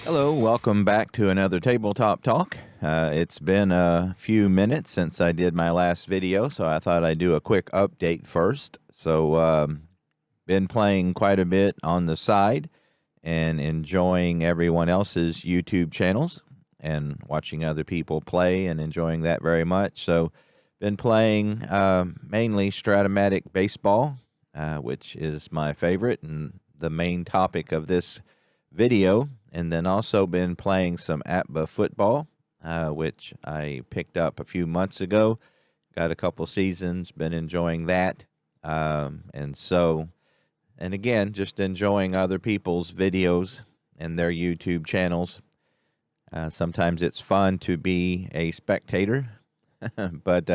Hello, welcome back to another Tabletop Talk. It's been a few minutes since I did my last video, so I thought I'd do a quick update first. Been playing quite a bit on the side and enjoying everyone else's YouTube channels and watching other people play and enjoying that very much. So, been playing mainly Stratomatic baseball, which is my favorite and the main topic of this video, and then also been playing some APBA football, which I picked up a few months ago. Got a couple seasons, been enjoying that. And again, just enjoying other people's videos and their YouTube channels. Sometimes it's fun to be a spectator, but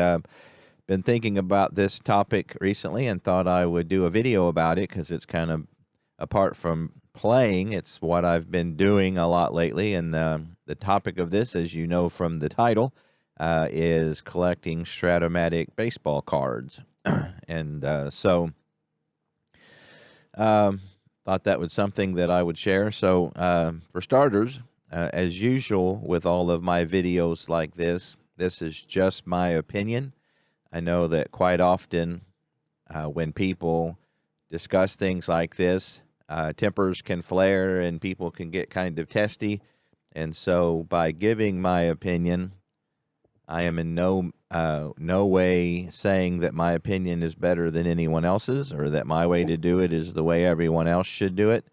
been thinking about this topic recently and thought I would do a video about it because it's kind of apart from playing, it's what I've been doing a lot lately. And the topic of this, as you know from the title, is collecting Stratomatic baseball cards. and thought that was something that I would share. So for starters, as usual with all of my videos like this is just my opinion. I know that quite often when people discuss things like this, tempers can flare and people can get kind of testy. And so by giving my opinion, I am in no way saying that my opinion is better than anyone else's or that my way to do it is the way everyone else should do it.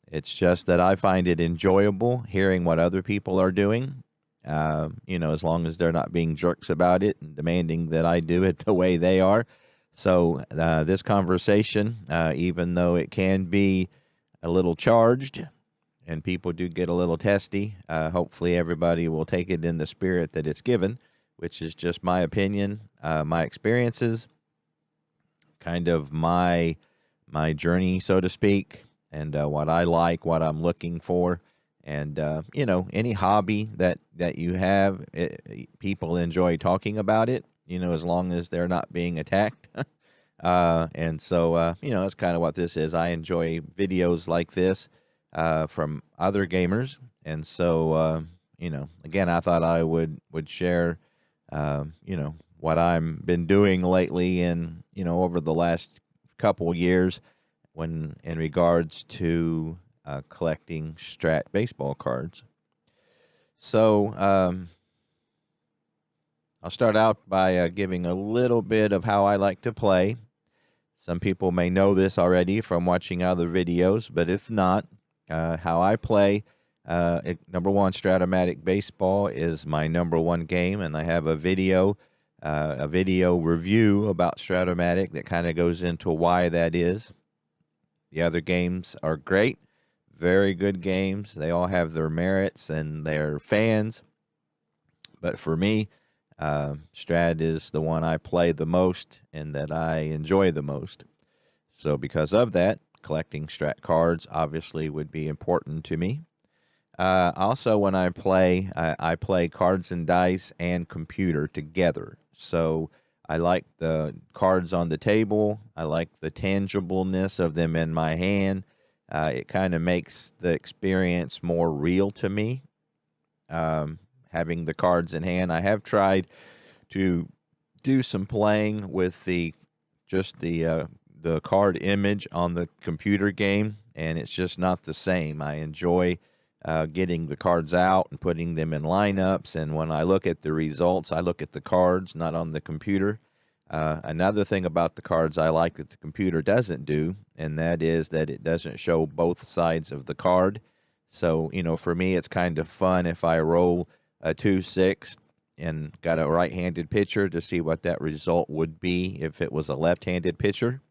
It's just that I find it enjoyable hearing what other people are doing, as long as they're not being jerks about it and demanding that I do it the way they are. So this conversation, even though it can be a little charged and people do get a little testy, hopefully everybody will take it in the spirit that it's given, which is just my opinion, my experiences, kind of my journey, so to speak, and what I like, what I'm looking for. And, any hobby that you have, people enjoy talking about it, as long as they're not being attacked. That's kind of what this is. I enjoy videos like this from other gamers. And so, again, I thought I would share, what I've been doing lately and, over the last couple years when in regards to collecting Strat baseball cards. So I'll start out by giving a little bit of how I like to play. Some people may know this already from watching other videos, but if not, how I play, number one, Stratomatic baseball is my number one game, and I have a video review about Stratomatic that kind of goes into why that is. The other games are great, very good games. They all have their merits and their fans. But for me, Strat is the one I play the most and that I enjoy the most. So because of that, collecting Strat cards obviously would be important to me. Also, when I play cards and dice and computer together. So I like the cards on the table. I like the tangibleness of them in my hand. It kind of makes the experience more real to me. Having the cards in hand, I have tried to do some playing with the card image on the computer game, and it's just not the same. I enjoy getting the cards out and putting them in lineups, and when I look at the results, I look at the cards, not on the computer. Another thing about the cards I like that the computer doesn't do, and that is that it doesn't show both sides of the card. So, for me, it's kind of fun if I roll a 2-6 and got a right-handed pitcher to see what that result would be if it was a left-handed pitcher,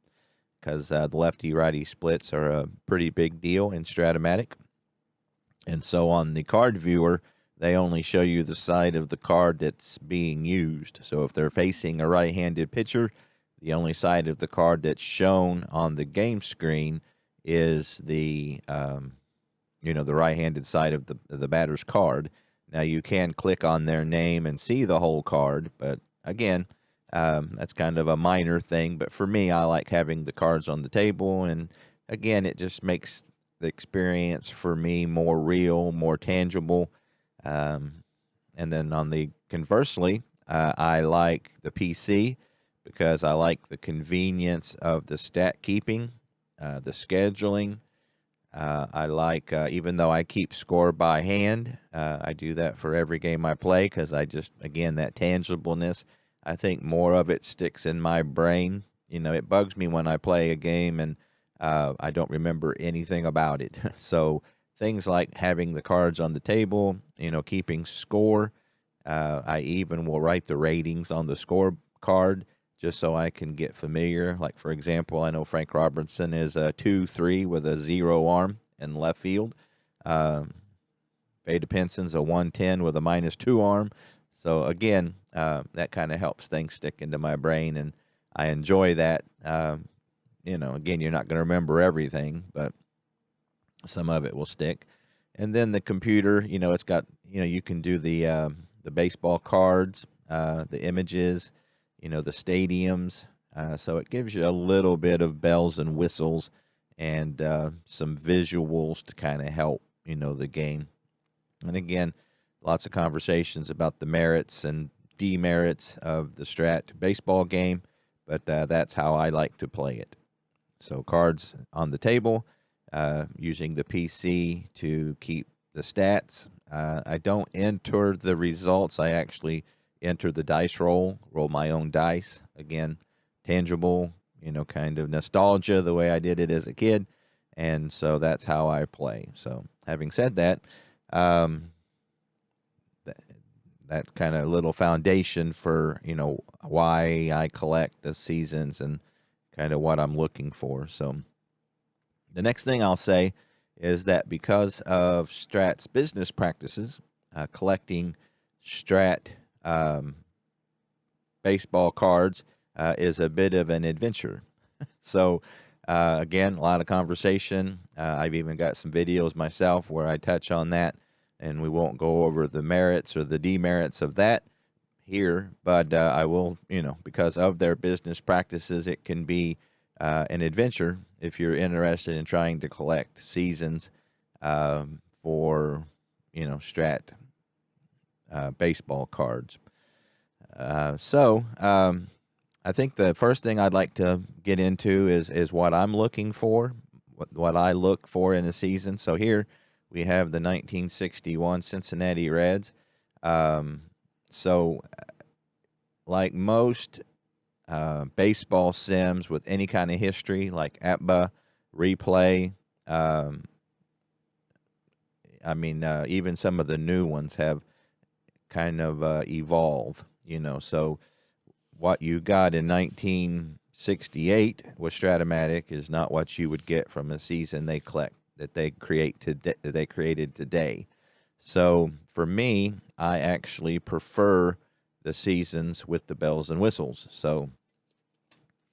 because the lefty-righty splits are a pretty big deal in Stratomatic. And so on the card viewer, they only show you the side of the card that's being used. So if they're facing a right-handed pitcher, the only side of the card that's shown on the game screen is the right-handed side of the batter's card. Now you can click on their name and see the whole card, but again, that's kind of a minor thing. But for me, I like having the cards on the table, and again, it just makes the experience for me more real, more tangible. And then on the conversely, I like the PC because I like the convenience of the stat keeping, the scheduling. I like, even though I keep score by hand, I do that for every game I play because I just, again, that tangibleness, I think more of it sticks in my brain. You know, it bugs me when I play a game and I don't remember anything about it. So things like having the cards on the table, you know, keeping score. I even will write the ratings on the scorecard just so I can get familiar. Like, for example, I know Frank Robertson is a 2-3 with a 0 arm in left field. Vada Pinson's a 110 with a -2 arm. So, again, that kind of helps things stick into my brain, and I enjoy that. You know, again, you're not going to remember everything, but some of it will stick. And then the computer, you know, it's got, you know, you can do the baseball cards, the images, you know, the stadiums. So it gives you a little bit of bells and whistles and some visuals to kind of help, you know, the game. And again, lots of conversations about the merits and demerits of the Strat baseball game, but that's how I like to play it. So cards on the table, using the PC to keep the stats. I don't enter the results. I actually enter the dice roll my own dice. Again, tangible, you know, kind of nostalgia the way I did it as a kid. And so that's how I play. So having said that, that kind of little foundation for, you know, why I collect the seasons and kind of what I'm looking for. So the next thing I'll say is that because of Strat's business practices, collecting Strat baseball cards is a bit of an adventure. So, again, a lot of conversation. I've even got some videos myself where I touch on that, and we won't go over the merits or the demerits of that here, but I will, you know, because of their business practices, it can be an adventure if you're interested in trying to collect seasons for, you know, Strat baseball cards. So I think the first thing I'd like to get into is what I'm looking for, what I look for in a season. So here we have the 1961 Cincinnati Reds. So like most baseball sims with any kind of history, like APBA, Replay, even some of the new ones have kind of evolved, you know. So what you got in 1968 with Stratomatic is not what you would get from a season they created today. So for me, I actually prefer the seasons with the bells and whistles. So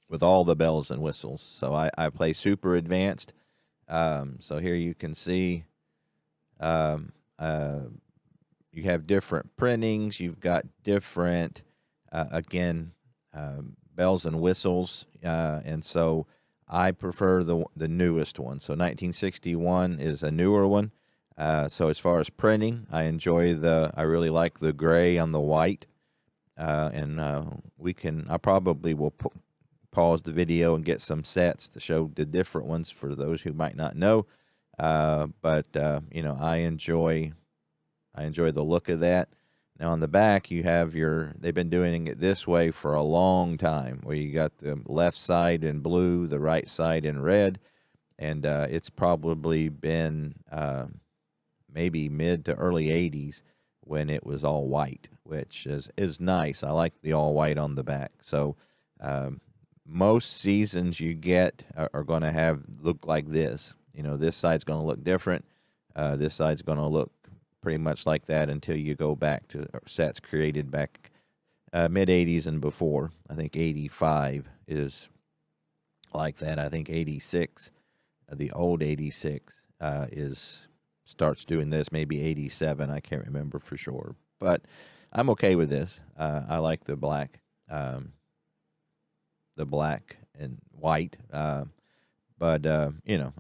with all the bells and whistles. So I play super advanced. So here you can see you have different printings. You've got different, bells and whistles. And so I prefer the newest one. So 1961 is a newer one. So as far as printing, I really like the gray on the white. I probably will pause the video and get some sets to show the different ones for those who might not know. But I enjoy the look of that. Now on the back, you have they've been doing it this way for a long time, where you got the left side in blue, the right side in red, and it's probably been maybe mid to early 80s when it was all white, which is nice. I like the all white on the back. So most seasons you get are going to look like this. You know, this side's going to look different. This side's going to look pretty much like that until you go back to sets created back mid 80s and before. I think 85 is like that. I think 86, the old 86 starts doing this. Maybe 87. I can't remember for sure, but I'm okay with this. I like the black and white. But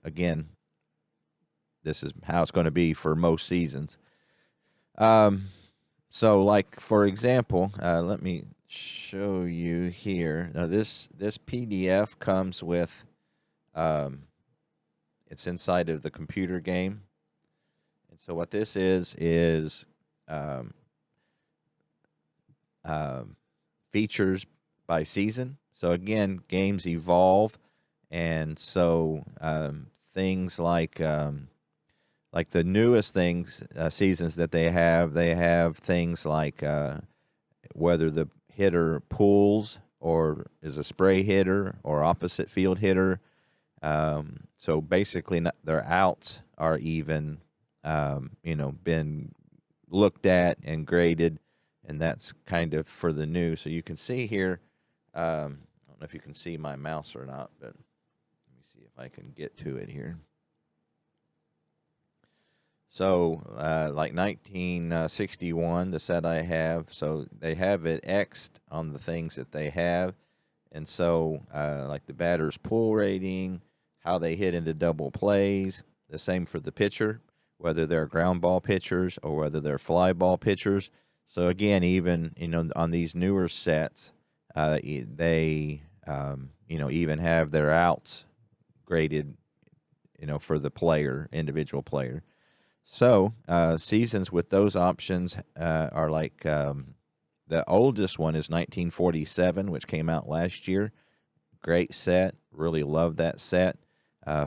again, this is how it's going to be for most seasons. So, like for example, let me show you here. Now, this PDF comes with, it's inside of the computer game, and so what this is um, features by season. So again, games evolve, and so things like the newest things seasons that they have things like whether the hitter pulls or is a spray hitter or opposite field hitter. So basically, their outs are even been looked at and graded, and that's kind of for the new. So you can see here. I don't know if you can see my mouse or not, but let me see if I can get to it here. So, like 1961, the set I have, so they have it X'd on the things that they have. And so, like the batter's pull rating, how they hit into double plays, the same for the pitcher, whether they're ground ball pitchers or whether they're fly ball pitchers. So, again, even, on these newer sets, they, even have their outs graded, for the player, individual player. So, seasons with those options are like the oldest one is 1947, which came out last year. Great set. Really love that set.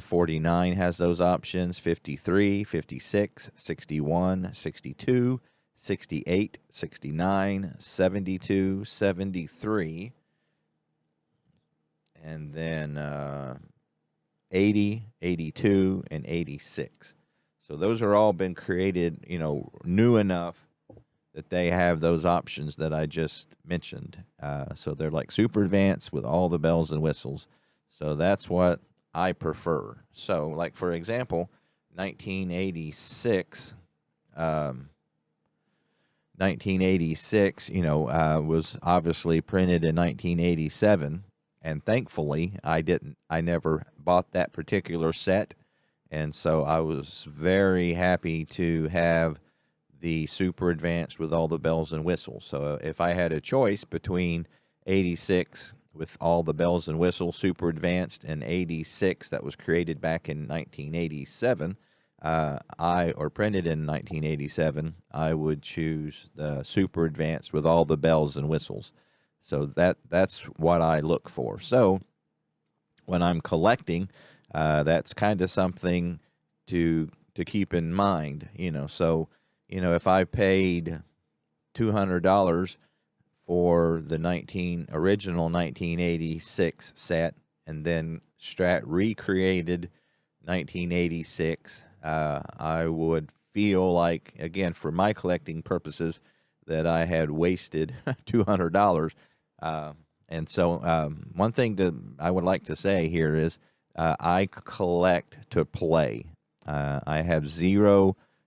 49 has those options. 53, 56, 61, 62, 68, 69, 72, 73. And then 80, 82, and 86. So those are all been created, new enough that they have those options that I just mentioned. So they're like super advanced with all the bells and whistles. So that's what I prefer. So, like for example, 1986, 1986, was obviously printed in 1987, and thankfully I never bought that particular set. And so I was very happy to have the super advanced with all the bells and whistles. So if I had a choice between 86 with all the bells and whistles, super advanced, and 86 that was created back in 1987, or printed in 1987, I would choose the super advanced with all the bells and whistles. So that's what I look for. So when I'm collecting, that's kind of something to keep in mind, So, if I paid $200 for the original 1986 set, and then Strat recreated 1986, I would feel like, again, for my collecting purposes, that I had wasted $200. And so, one thing I would like to say here is I collect to play. I have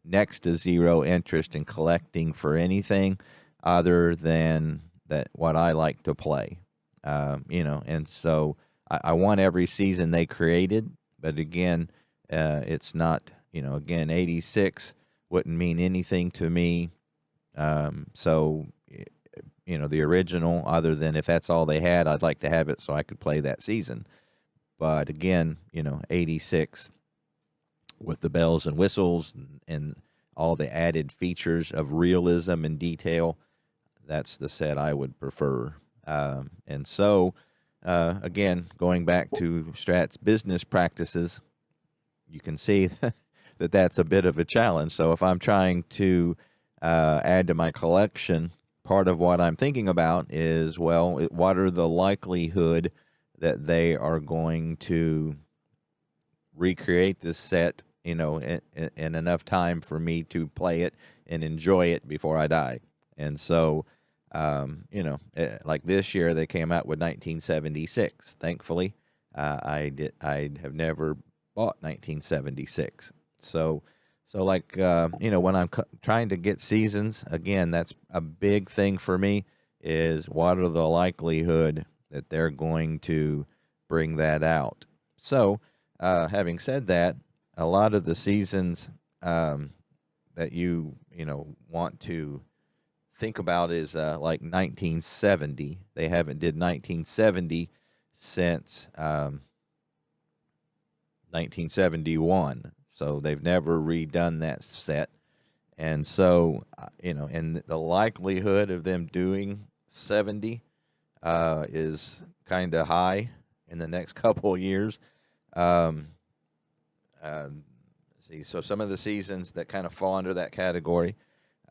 next to zero interest in collecting for anything other than what I like to play. And so I want every season they created, but again, it's not, again, 86 wouldn't mean anything to me. So, the original, other than if that's all they had, I'd like to have it so I could play that season. But again, 86 with the bells and whistles and all the added features of realism and detail, that's the set I would prefer. And so, again, going back to Strat's business practices, you can see that that's a bit of a challenge. So if I'm trying to add to my collection, part of what I'm thinking about is, what are the likelihood that they are going to recreate this set, in enough time for me to play it and enjoy it before I die. And so, like this year, they came out with 1976. Thankfully, I have never bought 1976. So like, when I'm trying to get seasons, again, that's a big thing for me, is what are the likelihood that they're going to bring that out. So, having said that, a lot of the seasons that you know want to think about is like 1970. They haven't did 1970 since 1971, so they've never redone that set. And so, you know, and the likelihood of them doing 70 is kind of high in the next couple of years. Um, uh, see, so some of the seasons that kind of fall under that category.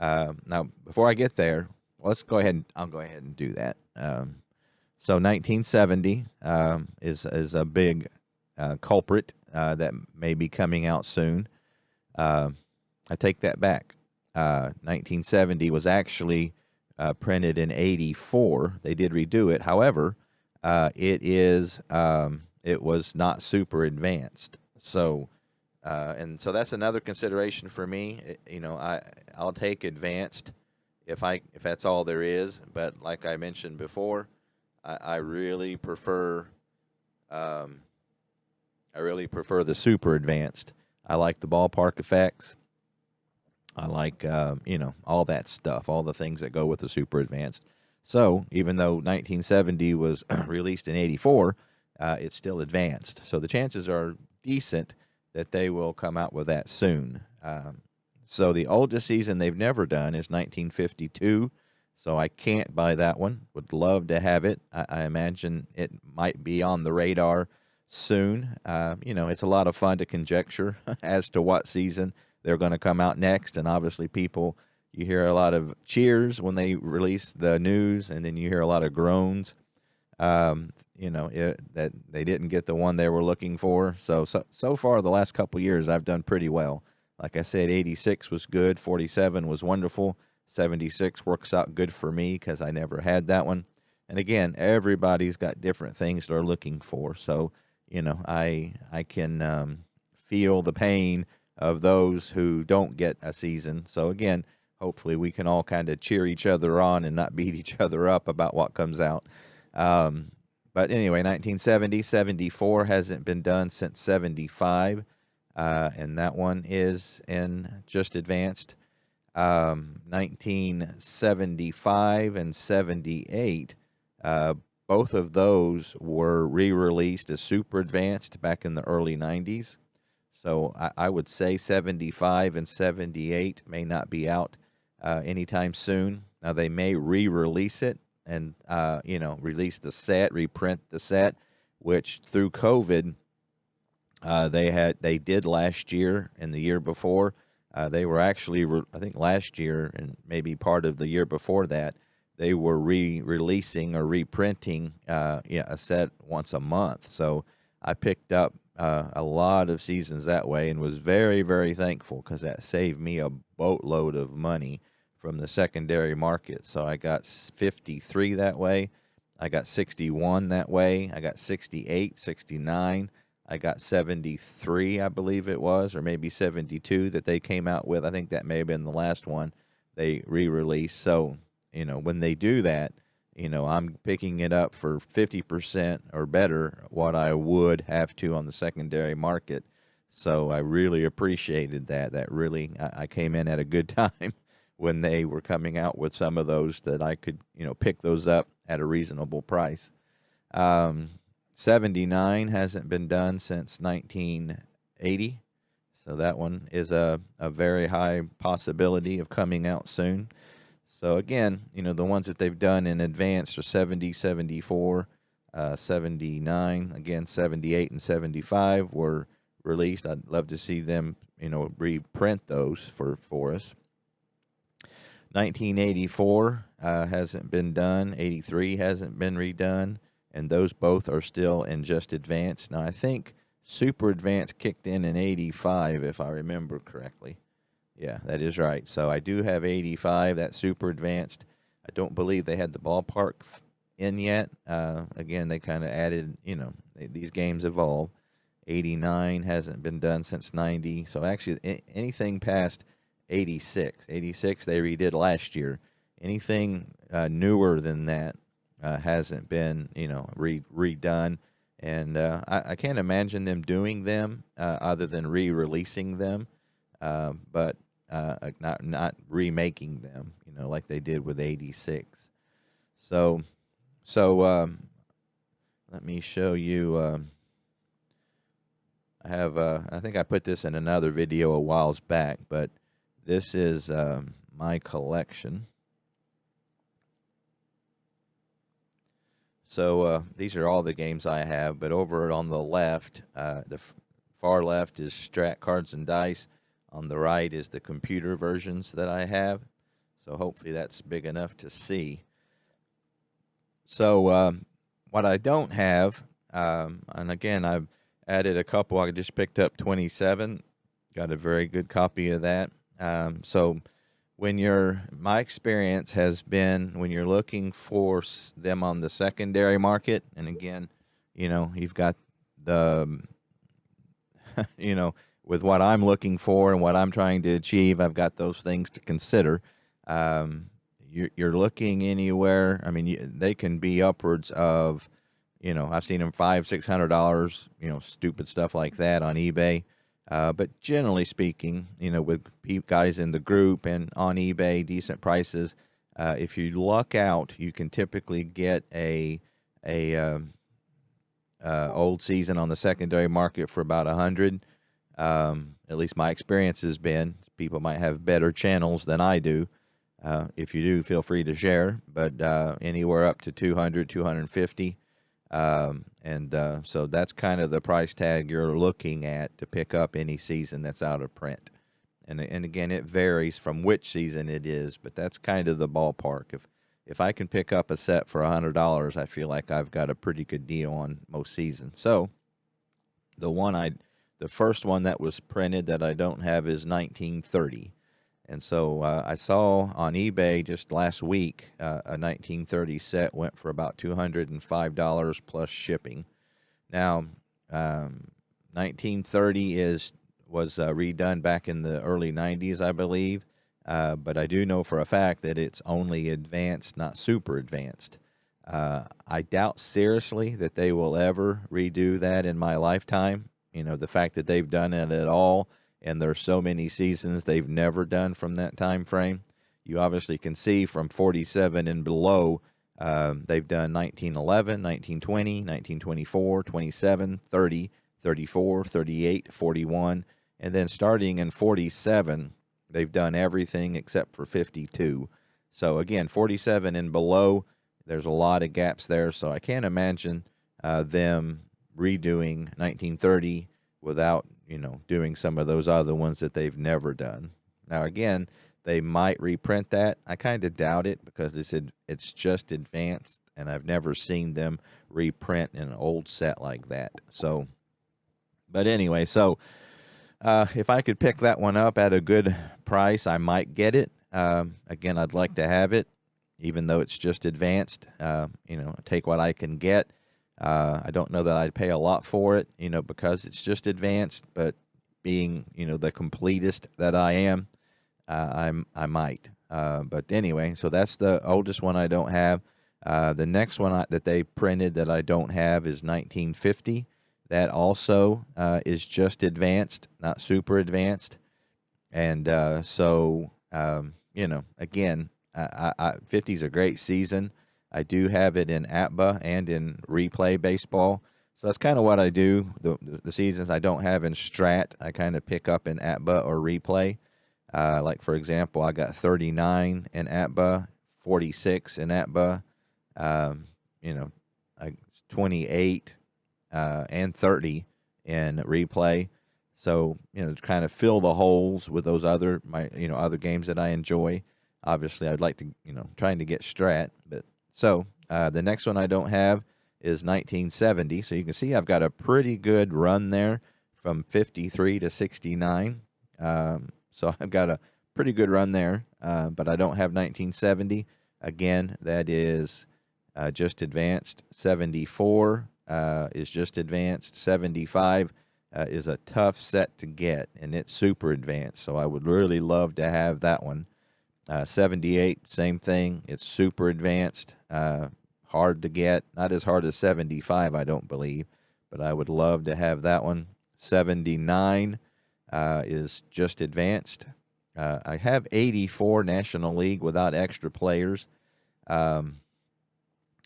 Now, before I get there, let's go ahead. I'll go ahead and do that. So 1970 is a big culprit that may be coming out soon. Uh, I take that back. 1970 was actually printed in '84. They did redo it. However, it was not super advanced. So, and so that's another consideration for me. You know, I'll take advanced if that's all there is. But like I mentioned before, I really prefer um, I really prefer the super advanced. I like the ballpark effects. I like you know, all that stuff, all the things that go with the super advanced. So even though 1970 was released in '84, it's still advanced. So the chances are decent that they will come out with that soon. So the oldest season they've never done is 1952. So I can't buy that one. Would love to have it. I imagine it might be on the radar soon. You know, it's a lot of fun to conjecture as to what season they're going to come out next. And obviously, people, you hear a lot of cheers when they release the news, and then you hear a lot of groans. You know, that they didn't get the one they were looking for. So far, the last couple years, I've done pretty well. Like I said, 86 was good, 47 was wonderful, 76 works out good for me because I never had that one. And again, everybody's got different things they're looking for. So, you know, I can feel the pain of those who don't get a season. So again, hopefully we can all kind of cheer each other on and not beat each other up about what comes out. But anyway, 1970, 74 hasn't been done since 75, and that one is in just advanced. 1975 and 78, both of those were re-released as super advanced back in the early 90s. So I would say 75 and 78 may not be out anytime soon. Now they may re-release it and you know, release the set, reprint the set, which through COVID they did last year and the year before. They were actually, I think last year and maybe part of the year before that, they were re-releasing or reprinting a set once a month. So I picked up a lot of seasons that way and was very, very thankful because that saved me a boatload of money from the secondary market. So I got 53 that way. I got 61 that way. I got 68, 69. I got 73, I believe it was, or maybe 72 that they came out with. I think that may have been the last one they re-released. So, you know, when they do that, you know, I'm picking it up for 50% or better what I would have to on the secondary market. So I really appreciated that. That really, I came in at a good time when they were coming out with some of those that I could, you know, pick those up at a reasonable price. 79 hasn't been done since 1980. So that one is a very high possibility of coming out soon. So again, you know, the ones that they've done in advance are 70, 74, 79, again, 78 and 75 were released. I'd love to see them, you know, reprint those for us. 1984 hasn't been done. 83 hasn't been redone. And those both are still in just advanced. Now, I think super advanced kicked in 85, if I remember correctly. Yeah, that is right. So I do have 85. That's super advanced. I don't believe they had the ballpark in yet. Again, they kind of added, you know, these games evolve. 89 hasn't been done since 90. So actually, anything past 86. 86 they redid last year. Anything newer than that hasn't been, you know, redone. And I can't imagine them doing them other than re-releasing them, but not remaking them, like they did with 86. So let me show you. I have I think I put this in another video a whiles back, but this is my collection. So these are all the games I have, but over on the left, the far left is Strat Cards and Dice. On the right is the computer versions that I have. So hopefully that's big enough to see. So what I don't have, and again, I've added a couple. I just picked up 27. Got a very good copy of that. So my experience has been when you're looking for them on the secondary market, and again, you've got the, with what I'm looking for and what I'm trying to achieve, I've got those things to consider. You're looking anywhere. I mean, they can be upwards of, I've seen them $500-600, stupid stuff like that on eBay. But generally speaking, with guys in the group and on eBay, decent prices. If you luck out, you can typically get a old season on the secondary market for about 100. At least my experience has been. People might have better channels than I do. If you do, feel free to share. But anywhere up to 200, 250. So that's kind of the price tag you're looking at to pick up any season that's out of print. And again, it varies from which season it is, but that's kind of the ballpark. If I can pick up a set for $100, I feel like I've got a pretty good deal on most seasons. So the first one that was printed that I don't have is 1930. And so I saw on eBay just last week a 1930 set went for about $205 plus shipping. Now, 1930 was redone back in the early 90s, I believe. But I do know for a fact that it's only advanced, not super advanced. I doubt seriously that they will ever redo that in my lifetime. The fact that they've done it at all, and there's so many seasons they've never done from that time frame. You obviously can see from 47 and below, they've done 1911, 1920, 1924, 27, 30, 34, 38, 41, and then starting in 47, they've done everything except for 52. So again, 47 and below, there's a lot of gaps there, so I can't imagine them redoing 1930 without doing some of those other ones that they've never done. Now, again, they might reprint that. I kind of doubt it because it's just advanced, and I've never seen them reprint an old set like that. So, but anyway, so if I could pick that one up at a good price, I might get it. Again, I'd like to have it, even though it's just advanced. Take what I can get. I don't know that I'd pay a lot for it, because it's just advanced, but being, the completist that I am, I might. But anyway, so that's the oldest one I don't have. The next one that they printed that I don't have is 1950. That also is just advanced, not super advanced. And again, 50 is a great season. I do have it in ATBA and in replay baseball. So that's kind of what I do. The seasons I don't have in Strat, I kind of pick up in ATBA or replay. Like, for example, I got 39 in ATBA, 46 in ATBA, 28 and 30 in replay. So, to kind of fill the holes with those other games that I enjoy. Obviously, I'd like to, trying to get Strat, but so the next one I don't have is 1970. So you can see I've got a pretty good run there from 53 to 69. So I've got a pretty good run there, but I don't have 1970. Again, that is just advanced. 74 is just advanced. 75 is a tough set to get, and it's super advanced. So I would really love to have that one. 78, same thing. It's super advanced, hard to get. Not as hard as 75, I don't believe, but I would love to have that one. 79 is just advanced. I have 84 National League without extra players.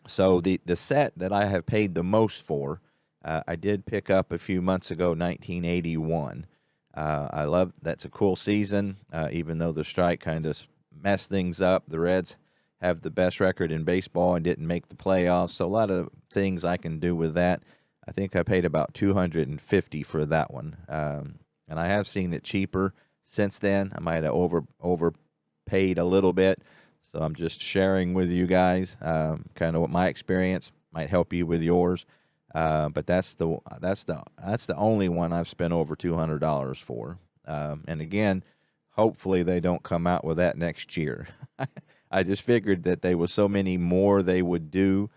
So the set that I have paid the most for, I did pick up a few months ago, 1981. I love that's a cool season, even though the strike kind of messed things up. The Reds have the best record in baseball and didn't make the playoffs, so a lot of things I can do with that. I think I paid about $250 for that one, and I have seen it cheaper since then. I might have overpaid a little bit. So I'm just sharing with you guys kind of what my experience might help you with yours. But that's the only one I've spent over $200 for. And again, hopefully they don't come out with that next year. I just figured that there was so many more they would do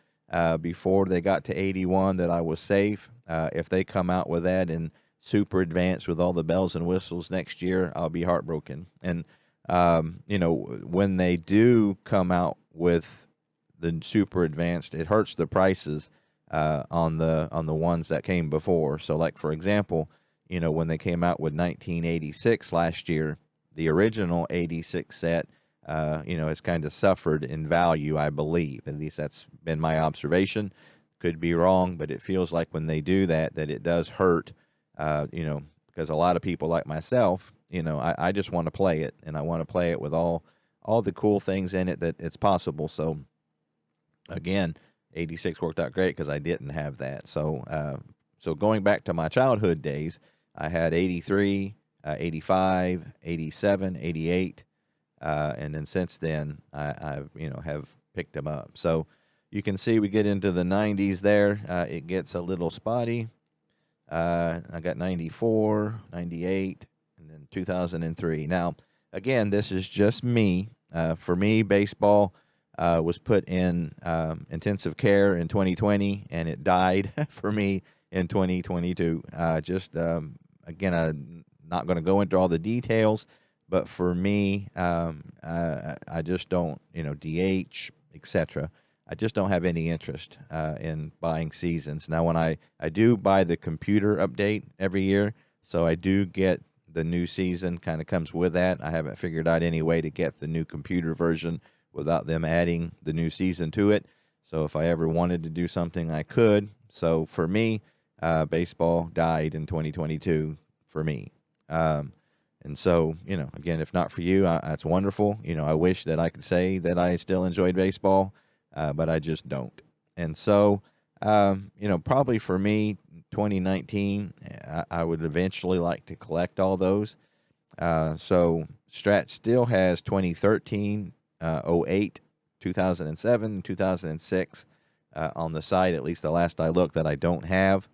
before they got to 81 that I was safe. If they come out with that and super advanced with all the bells and whistles next year, I'll be heartbroken. And when they do come out with the super advanced, it hurts the prices on the ones that came before. So, like for example, when they came out with 1986 last year, the original 86 set, has kind of suffered in value, I believe. At least that's been my observation. Could be wrong, but it feels like when they do that it does hurt. Because a lot of people like myself, I just want to play it, and I want to play it with all the cool things in it that it's possible. So, again, 86 worked out great because I didn't have that. So, going back to my childhood days, I had 83, 85, 87, 88, and then since then, I've have picked them up. So, you can see we get into the 90s there. It gets a little spotty. I got 94, 98, and then 2003. Now, again, this is just me. For me, baseball was put in intensive care in 2020, and it died for me in 2022. Again, I'm not going to go into all the details, but for me, I just don't, DH, etc. I just don't have any interest in buying seasons. Now, when I do buy the computer update every year, so I do get the new season, kind of comes with that. I haven't figured out any way to get the new computer version without them adding the new season to it. So if I ever wanted to do something, I could. So for me, baseball died in 2022 for me. And so, again, if not for you, that's wonderful. I wish that I could say that I still enjoyed baseball. But I just don't. And so, probably for me, 2019, I would eventually like to collect all those. So Strat still has 2013, 08, 2007, 2006 on the site, at least the last I looked, that I don't have.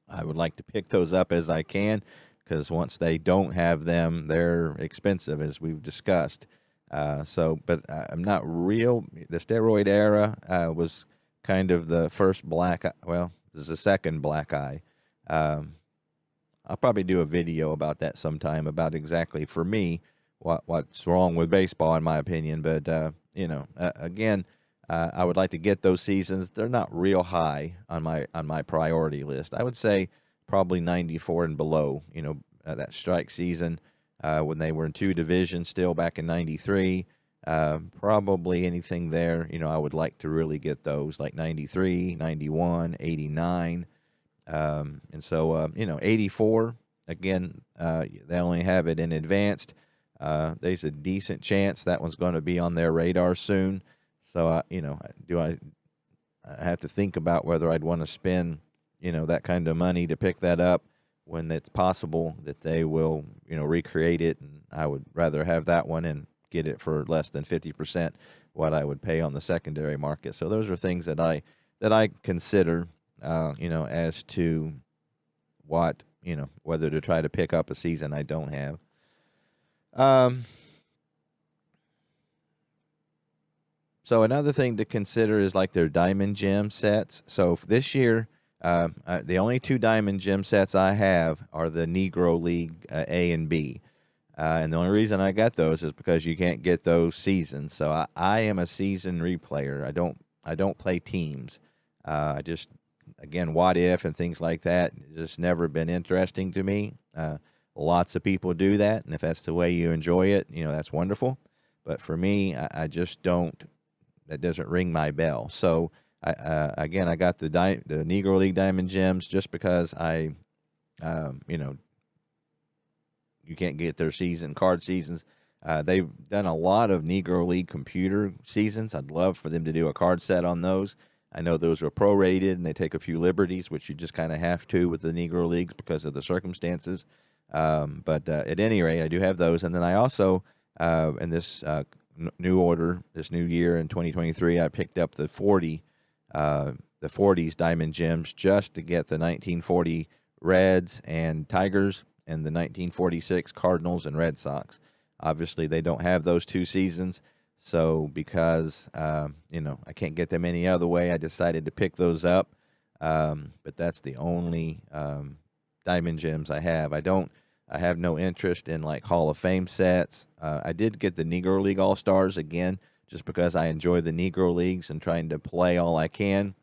I would like to pick those up as I can, because once they don't have them, they're expensive, as we've discussed. But I'm not real. The steroid era was kind of the first black. Well, this is the second black eye. I'll probably do a video about that sometime, about exactly for me what's wrong with baseball, in my opinion. But again, I would like to get those seasons. They're not real high on my priority list. I would say probably 94 and below. That strike season. When they were in two divisions still back in 93, probably anything there, I would like to really get those, like 93, 91, 89. And so, 84, again, they only have it in advanced. There's a decent chance that one's going to be on their radar soon. So, I have to think about whether I'd want to spend, that kind of money to pick that up, when it's possible that they will, recreate it. And I would rather have that one and get it for less than 50% what I would pay on the secondary market. So those are things that I consider, as to what, whether to try to pick up a season I don't have. So another thing to consider is like their Diamond Gem sets. So this year, the only two Diamond Gem sets I have are the Negro League A and B. And the only reason I got those is because you can't get those seasons. So I am a season replayer. I don't play teams. I just again, what if and things like that, just never been interesting to me. Lots of people do that, and if that's the way you enjoy it, that's wonderful. But for me, I just don't. That doesn't ring my bell. So again, I got the Negro League Diamond Gems just because you know, you can't get their card seasons. They've done a lot of Negro League computer seasons. I'd love for them to do a card set on those. I know those are prorated and they take a few liberties, which you just kind of have to with the Negro Leagues because of the circumstances. But at any rate, I do have those. And then I also, in this new order, this new year in 2023, I picked up the 40s Diamond Gems just to get the 1940 Reds and Tigers and the 1946 Cardinals and Red Sox. Obviously, they don't have those two seasons. So because, I can't get them any other way, I decided to pick those up. But that's the only Diamond Gems I have. I have no interest in like Hall of Fame sets. I did get the Negro League All-Stars again, just because I enjoy the Negro Leagues and trying to play all I can.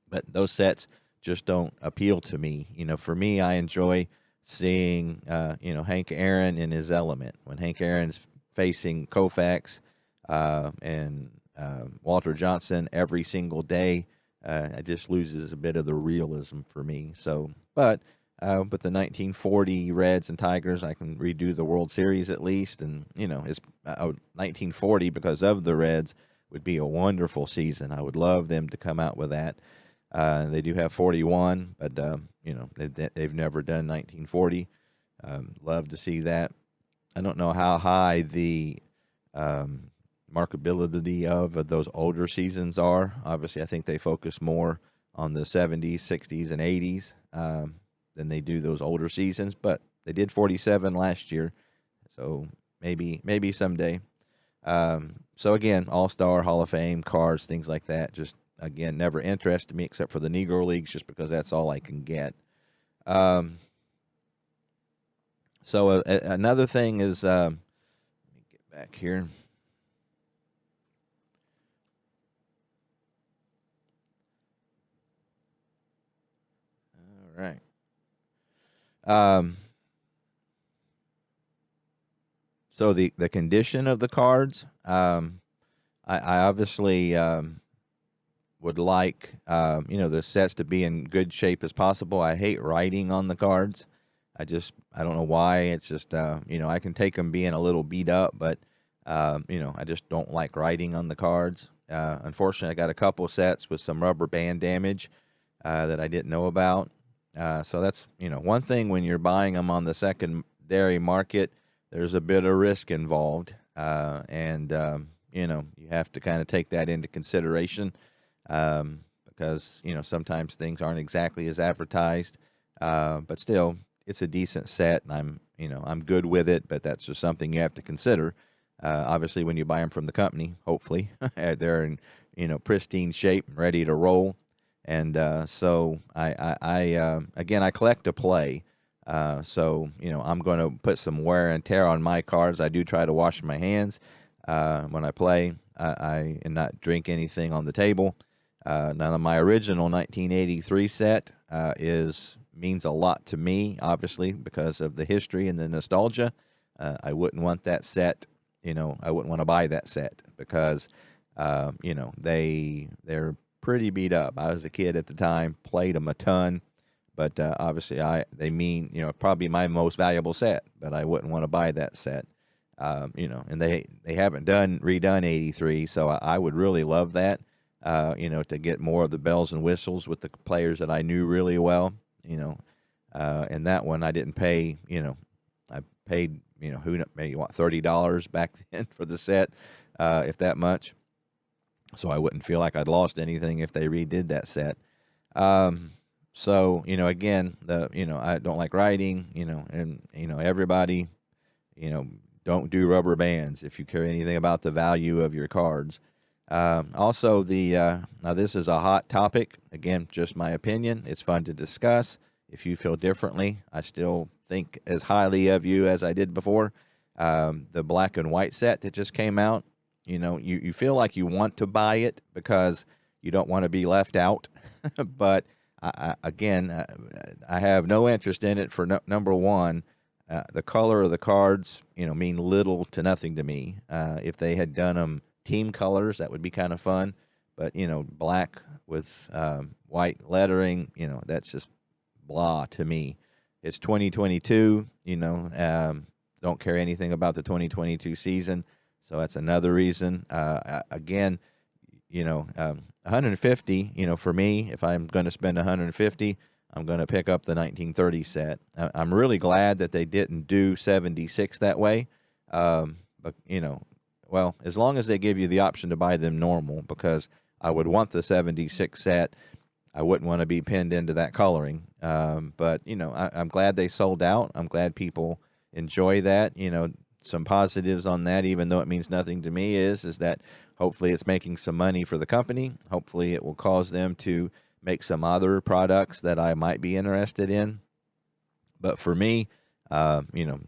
But those sets just don't appeal to me. For me, I enjoy seeing, Hank Aaron in his element. When Hank Aaron's facing Koufax and Walter Johnson every single day, it just loses a bit of the realism for me. So, but the 1940 Reds and Tigers, I can redo the World Series at least. And, it's 1940 because of the Reds would be a wonderful season. I would love them to come out with that. They do have 41, but, they've never done 1940. Love to see that. I don't know how high the marketability of those older seasons are. Obviously, I think they focus more on the 70s, 60s, and 80s than they do those older seasons. But they did 47 last year, so maybe someday. So again, All-Star, Hall of Fame, cards, things like that, just again never interested me except for the Negro Leagues, just because that's all I can get. So another thing is, let me get back here. All right. So the condition of the cards, I obviously would like the sets to be in good shape as possible. I hate writing on the cards. I don't know why. It's just I can take them being a little beat up, but I just don't like writing on the cards. Unfortunately, I got a couple sets with some rubber band damage that I didn't know about. So that's one thing when you're buying them on the secondary market. There's a bit of risk involved, and you have to kind of take that into consideration because sometimes things aren't exactly as advertised, but still it's a decent set, and I'm good with it. But that's just something you have to consider. Obviously, when you buy them from the company, hopefully they're in pristine shape, ready to roll. And so I again, I collect to play. So I'm going to put some wear and tear on my cards. I do try to wash my hands when I play. I and not drink anything on the table. Now, my original 1983 set means a lot to me, obviously, because of the history and the nostalgia. I wouldn't want that set. I wouldn't want to buy that set because they're pretty beat up. I was a kid at the time, played them a ton. But obviously, they mean probably my most valuable set, but I wouldn't want to buy that set, And they haven't redone 83, so I would really love that, to get more of the bells and whistles with the players that I knew really well, And that one I didn't pay, I paid maybe $30 back then for the set, if that much, so I wouldn't feel like I'd lost anything if they redid that set. So, again, I don't like writing, and, everybody, don't do rubber bands if you care anything about the value of your cards. Also, now this is a hot topic. Again, just my opinion. It's fun to discuss. If you feel differently, I still think as highly of you as I did before. The black and white set that just came out, you feel like you want to buy it because you don't want to be left out. but again, I have no interest in it for number one. The color of the cards, mean little to nothing to me. If they had done them team colors, that would be kind of fun. But black with white lettering, that's just blah to me. It's 2022. Don't care anything about the 2022 season, so that's another reason. Again, 150. For me, if I'm going to spend 150, I'm going to pick up the 1930 set. I'm really glad that they didn't do 76 that way. But well, as long as they give you the option to buy them normal, because I would want the 76 set. I wouldn't want to be pinned into that coloring. But I'm glad they sold out. I'm glad people enjoy that. Some positives on that, even though it means nothing to me, is that hopefully it's making some money for the company. Hopefully it will cause them to make some other products that I might be interested in. But for me,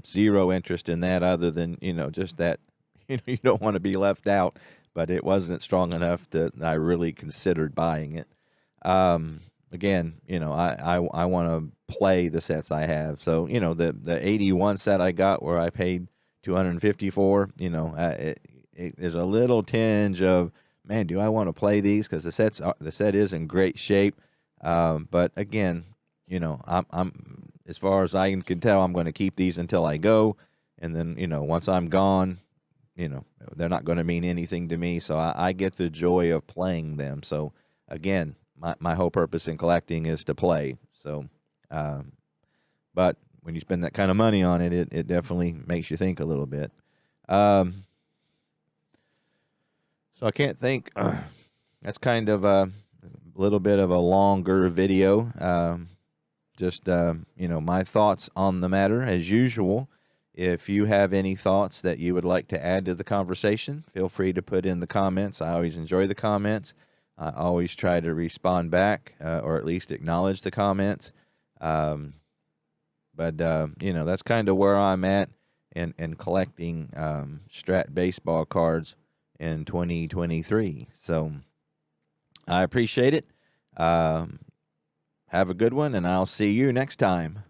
zero interest in that, other than just that you don't want to be left out. But it wasn't strong enough that I really considered buying it. Again, I want to play the sets I have. So the 81 set I got, where I paid $250 for, there's a little tinge of, man, do I want to play these? Because the set is in great shape. But again, I'm as far as I can tell, I'm going to keep these until I go, and then once I'm gone, they're not going to mean anything to me. So I get the joy of playing them. So again, my whole purpose in collecting is to play. So, but when you spend that kind of money on it, it definitely makes you think a little bit. So I can't think. That's kind of a little bit of a longer video. Just my thoughts on the matter as usual. If you have any thoughts that you would like to add to the conversation, feel free to put in the comments. I always enjoy the comments. I always try to respond back, or at least acknowledge the comments. But that's kind of where I'm at in collecting Strat baseball cards in 2023. So I appreciate it. Have a good one, and I'll see you next time.